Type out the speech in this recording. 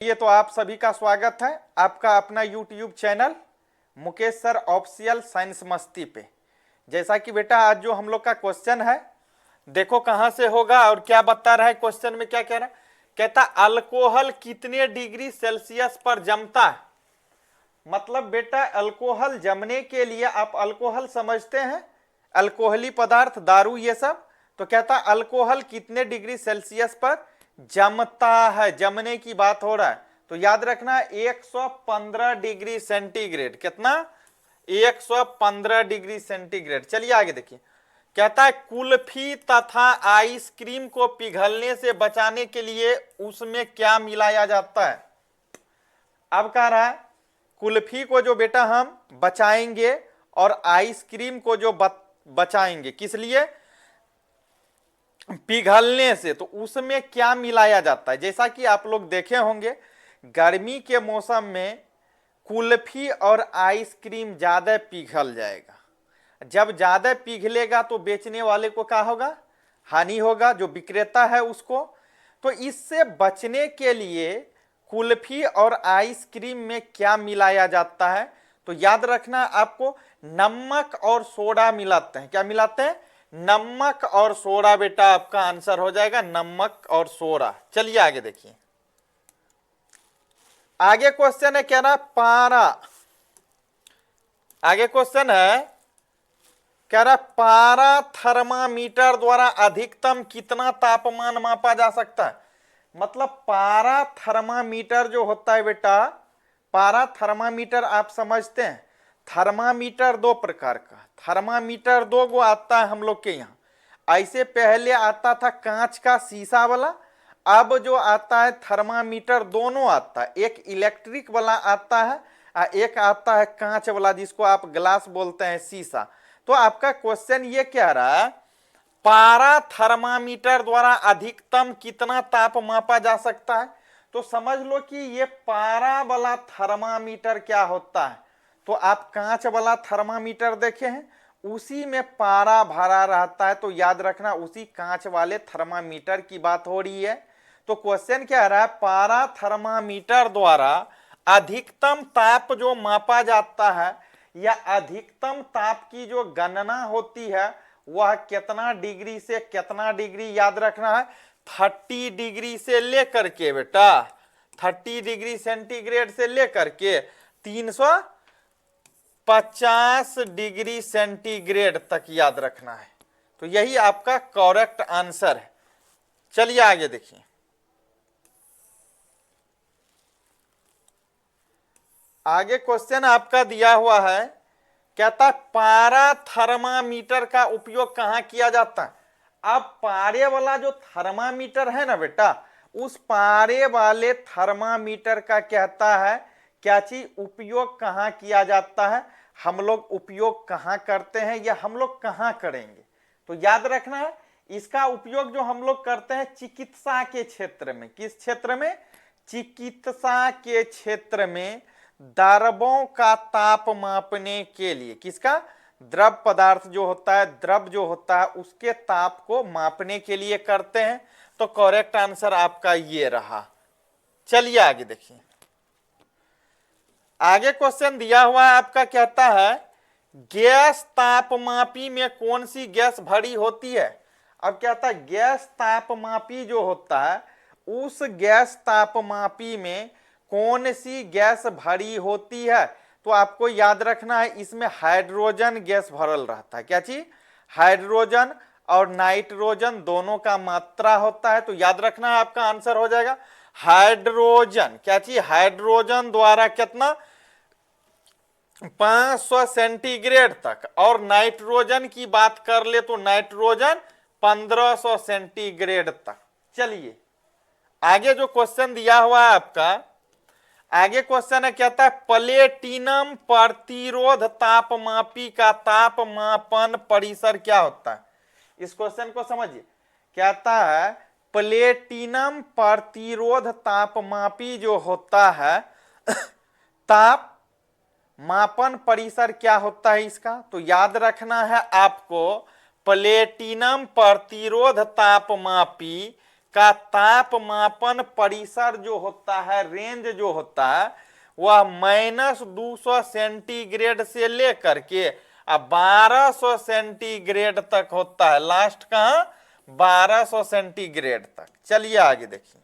ये तो आप सभी का स्वागत है आपका अपना YouTube channel Mukesh sir official science मस्ती पे। जैसा कि बेटा आज जो हम लोग का क्वेश्चन है, देखो कहां से होगा और क्या बता रहा है क्वेश्चन में। क्या कह रहा है? कहता अल्कोहल कितने डिग्री सेल्सियस पर जमता है। मतलब बेटा अल्कोहल जमने के लिए, आप अल्कोहल समझते हैं, अल्कोहली पदार्थ, दारू, ये सब। तो कहता अल्कोहल कितने डिग्री सेल्सियस पर जमता है, जमने की बात हो रहा है। तो याद रखना 115 डिग्री सेंटीग्रेड। कितना? 115 डिग्री सेंटीग्रेड। चलिए आगे देखिए। कहता है कुल्फी तथा आइसक्रीम को पिघलने से बचाने के लिए उसमें क्या मिलाया जाता है। अब कह रहा है कुल्फी को जो बेटा हम बचाएंगे और आइसक्रीम को जो बचाएंगे, किस लिए? पिघलने से। तो उसमें क्या मिलाया जाता है? जैसा कि आप लोग देखे होंगे गर्मी के मौसम में कुल्फी और आइसक्रीम ज्यादा पिघल जाएगा। जब ज्यादा पिघलेगा तो बेचने वाले को क्या होगा? हानि होगा, जो विक्रेता है उसको। तो इससे बचने के लिए कुल्फी और आइसक्रीम में क्या मिलाया जाता है? तो याद रखना आपको नमक और सोडा मिलाते हैं। क्या मिलाते हैं? नमक और सोडा। बेटा आपका आंसर हो जाएगा नमक और सोडा। चलिए आगे देखिए। आगे क्वेश्चन है क्या ना, पारा। आगे क्वेश्चन है कह रहा पारा थर्मामीटर द्वारा अधिकतम कितना तापमान मापा जा सकता है। मतलब पारा थर्मामीटर जो होता है बेटा, पारा थर्मामीटर आप समझते हैं। थर्मामीटर दो प्रकार का, थर्मामीटर दो गो आता है हम लोग के यहाँ। ऐसे पहले आता था कांच का शीशा वाला, अब जो आता है थर्मामीटर दोनों आता है। एक इलेक्ट्रिक वाला आता है और एक आता है कांच वाला, जिसको आप ग्लास बोलते हैं, शीशा। तो आपका क्वेश्चन ये कह रहा है पारा थर्मामीटर द्वारा अधिकतम कितना ताप मापा जा सकता है। तो समझ लो कि ये पारा वाला थर्मामीटर क्या होता है। तो आप कांच वाला थर्मामीटर देखे हैं, उसी में पारा भरा रहता है। तो याद रखना उसी कांच वाले थर्मामीटर की बात हो रही है। तो क्वेश्चन क्या रहा है, पारा थर्मामीटर द्वारा अधिकतम ताप जो मापा जाता है या अधिकतम ताप की जो गणना होती है वह कितना डिग्री से कितना डिग्री, याद रखना है 30 डिग्री से लेकर के बेटा 30 डिग्री सेंटीग्रेड से लेकर के 350 डिग्री सेंटीग्रेड तक याद रखना है। तो यही आपका करेक्ट आंसर है। चलिए आगे देखिए। आगे क्वेश्चन आपका दिया हुआ है, कहता पारा थर्मामीटर का उपयोग कहां किया जाता है। अब पारे वाला जो थर्मामीटर है ना बेटा, उस पारे वाले थर्मामीटर का कहता है क्या चीज उपयोग कहां किया जाता है, हम लोग उपयोग कहां करते हैं या हम लोग कहां करेंगे। तो याद रखना है इसका उपयोग जो हम लोग करते हैं चिकित्सा के क्षेत्र में। किस क्षेत्र में? चिकित्सा के क्षेत्र में द्रवों का ताप मापने के लिए। किसका? द्रव पदार्थ जो होता है, द्रव जो होता है, उसके ताप को मापने के लिए करते हैं। तो करेक्ट आंसर आपका ये रहा। चलिए आगे देखिए। आगे क्वेश्चन दिया हुआ है आपका, कहता है गैस तापमापी में कौन सी गैस भरी होती है। अब कहता है गैस तापमापी जो होता है उस गैस तापमापी में कौन सी गैस भरी होती है। तो आपको याद रखना है इसमें हाइड्रोजन गैस भरल रहता है। क्या चीज? हाइड्रोजन और नाइट्रोजन दोनों का मात्रा होता है। तो याद रखना है आपका आंसर हो जाएगा हाइड्रोजन। क्या चीज? हाइड्रोजन द्वारा कितना? 500 सेंटीग्रेड तक। और नाइट्रोजन की बात कर ले तो नाइट्रोजन 1500 सेंटीग्रेड तक। चलिए आगे जो क्वेश्चन दिया हुआ है आपका, आगे क्वेश्चन है कहता है प्लेटिनम प्रतिरोध तापमापी का तापमापन परिसर क्या होता है। इस क्वेश्चन को समझिए। कहता है प्लेटिनम प्रतिरोध तापमापी जो होता है ताप मापन परिसर क्या होता है इसका। तो याद रखना है आपको प्लेटिनम प्रतिरोध तापमापी का तापमापन परिसर जो होता है, रेंज जो होता है, वह -200 सेंटीग्रेड से लेकर के 1200 सेंटीग्रेड तक होता है। लास्ट कहाँ? 1200 सेंटीग्रेड तक। चलिए आगे देखिए।